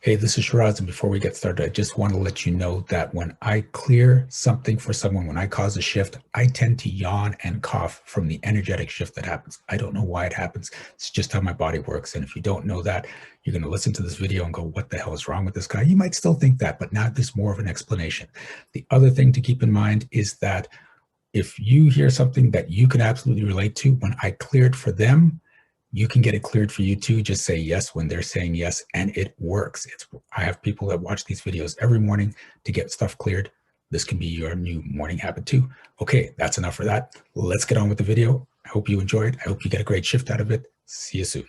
Hey, this is Shiraz, and before we get started, I just want to let you know that when I clear something for someone, when I cause a shift, I tend to yawn and cough from the energetic shift that happens. I don't know why it happens. It's just how my body works. And if you don't know that, you're going to listen to this video and go, what the hell is wrong with this guy? You might still think that, but now there's more of an explanation. The other thing to keep in mind is that if you hear something that you can absolutely relate to, when I cleared for them, you can get it cleared for you too. Just say yes when they're saying yes, and it works. I have people that watch these videos every morning to get stuff cleared. This can be your new morning habit too. Okay, that's enough for that. Let's get on with the video. I hope you enjoyed. I hope you get a great shift out of it. See you soon.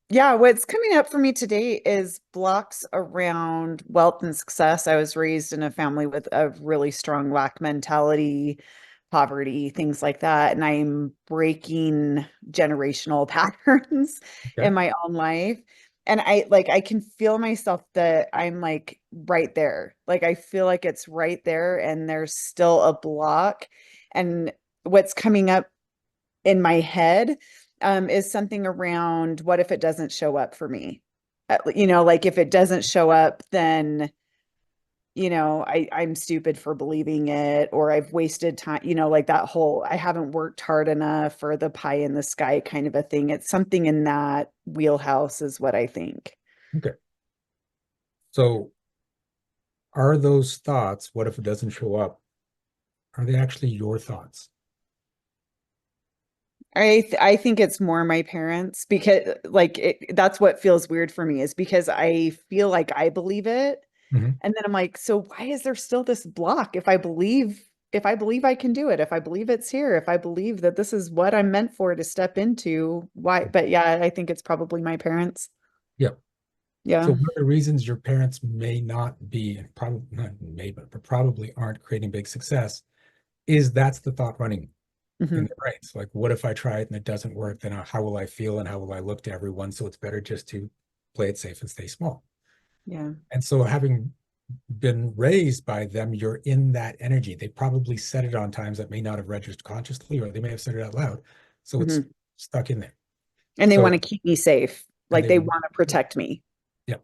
Yeah, what's coming up for me today is blocks around wealth and success. I was raised in a family with a really strong lack mentality, poverty, things like that. And I'm breaking generational patterns Okay. in my own life. And I can feel myself that I'm like right there. Like I feel like it's right there and there's still a block. And what's coming up in my head is something around what if it doesn't show up for me? Like if it doesn't show up, then I'm stupid for believing it, or I've wasted time, like that whole I haven't worked hard enough or the pie in the sky kind of a thing. It's something in that wheelhouse is what I think. Okay. So are those thoughts, what if it doesn't show up? Are they actually your thoughts? I think it's more my parents because that's what feels weird for me is because I feel like I believe it. Mhm. And then I'm like, so why is there still this block? If I believe I can do it, if I believe it's here, if I believe that this is what I'm meant for to step into, why? But yeah, I think it's probably my parents. Yeah. So Yeah. one of the reasons your parents may not be, and probably not may, but probably aren't creating big success is that's the thought running in Hmm. their brains. Like, what if I try it and it doesn't work? Then how will I feel and how will I look to everyone? So it's better just to play it safe and stay small. Yeah. And so having been raised by them, you're in that energy. They probably said it on times that may not have registered consciously, or they may have said it out loud. So it's Hmm. stuck in there. And they want So, to keep me safe. and Like they, they want to protect me. yeah.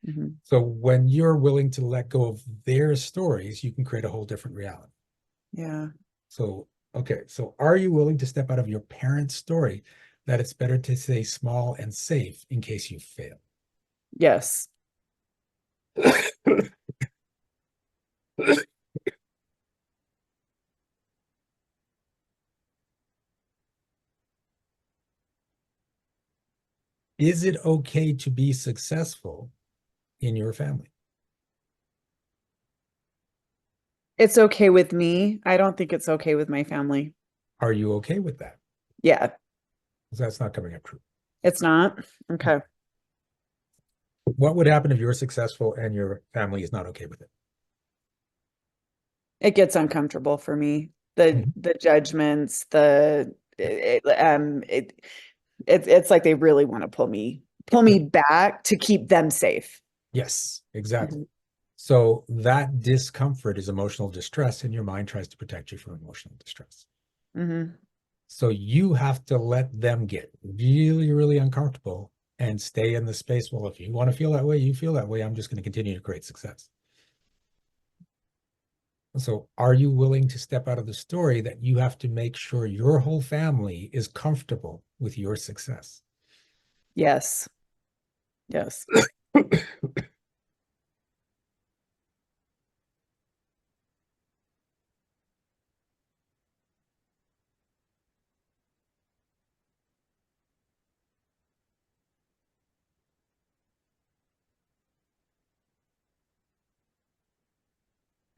Hmm. So when you're willing to let go of their stories, you can create a whole different reality. Yeah. So, okay. So are you willing to step out of your parents' story that it's better to stay small and safe in case you fail? Yes. Is it okay to be successful in your family? It's okay with me. I don't think it's okay with my family. Are you okay with that? Yeah, Because that's not coming up true. it's not. Okay. What would happen if you're successful and your family is not okay with it? It gets uncomfortable for me. The Mhm. the judgments, it's like they really want to pull me Yep. back to keep them safe. Yes, exactly. Hmm. So that discomfort is emotional distress, and your mind tries to protect you from emotional distress. Hmm. So you have to let them get really, really uncomfortable and stay in the space. Well, if you want to feel that way, you feel that way. I'm just going to continue to create success. So are you willing to step out of the story that you have to make sure your whole family is comfortable with your success? Yes. Yes.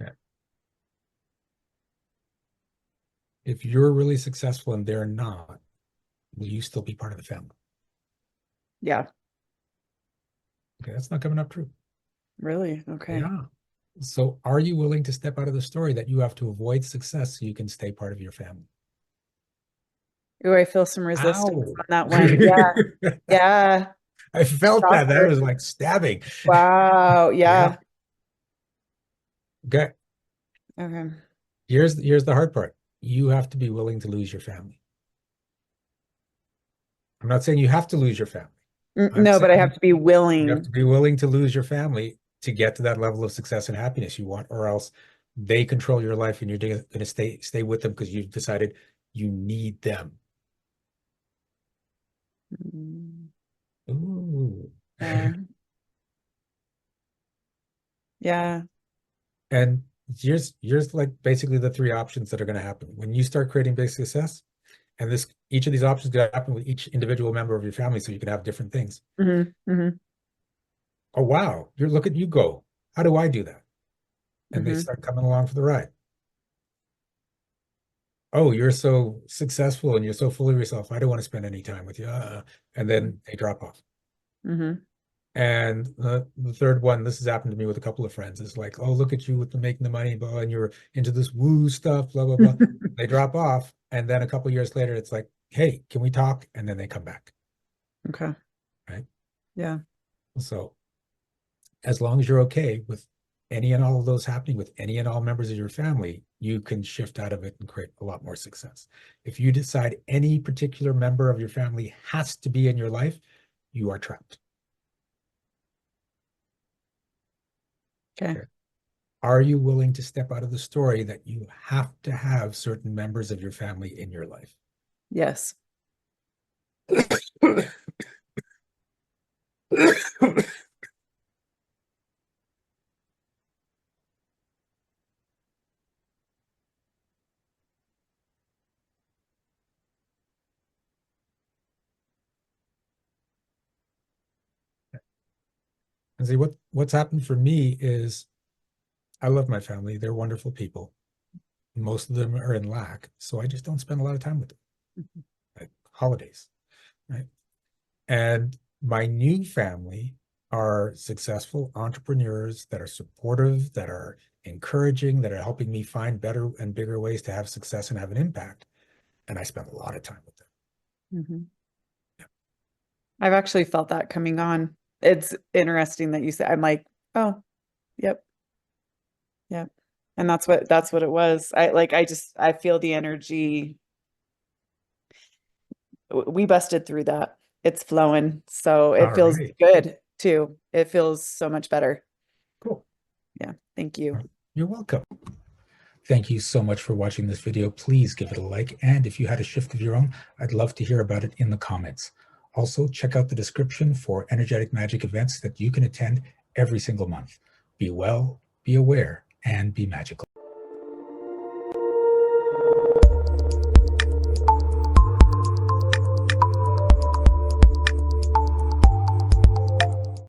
Yeah. If you're really successful and they're not, will you still be part of the family? Yeah. Okay, that's not coming up true. Really? Okay. Yeah. So are you willing to step out of the story that you have to avoid success so you can stay part of your family? Ooh, I feel some resistance Ow. on that one. Yeah. Yeah. I felt that. That Shocker. was like stabbing. Wow. Yeah. Yeah. Okay. Okay. Here's the hard part. You have to be willing to lose your family. I'm not saying you have to lose your family. I'm No, but I saying have to be you have to willing. be willing to lose your family to get to that level of success and happiness you want, or else they control your life and you're going to stay with them because you've decided you need them. Mm, Ooh. yeah. Yeah. And here's like basically the three options that are going to happen when you start creating big success. And this each of these options going to happen with each individual member of your family, so you can have different things. Hmm. Hmm. Oh wow, you're look at you go. How do I do that? And they Hmm. start coming along for the ride. Oh, you're so successful and you're so full of yourself. I don't want to spend any time with you. And then they drop off. Hmm. And the third one, this has happened to me with a couple of friends. It's like, oh, look at you with the making the money, blah, and you're into this woo stuff, blah, blah, blah. They drop off. And then a couple of years later, it's like, hey, can we talk? And then they come back. Okay. Right. Yeah. So as long as you're okay with any and all of those happening with any and all members of your family, you can shift out of it and create a lot more success. If you decide any particular member of your family has to be in your life, you are trapped. Okay. Okay. Are you willing to step out of the story that you have to have certain members of your family in your life? Yes. And see what's happened for me is I love my family. They're wonderful people. Most of them are in lack, so I just don't spend a lot of time with them. Mhm. Like holidays, right? And my new family are successful entrepreneurs that are supportive, that are encouraging, that are helping me find better and bigger ways to have success and have an impact. And I spend a lot of time with them. Mhm. I've actually felt that coming on. It's interesting that you said, I'm like, oh, yep, yep. And that's what it was. I feel the energy. We busted through that. It's flowing. So it All feels right, good too. It feels so much better. cool. Yeah. Thank you. You're welcome. Thank you so much for watching this video. Please give it a like. And if you had a shift of your own, I'd love to hear about it in the comments. Also, check out the description for energetic magic events that you can attend every single month. Be well, be aware, and be magical.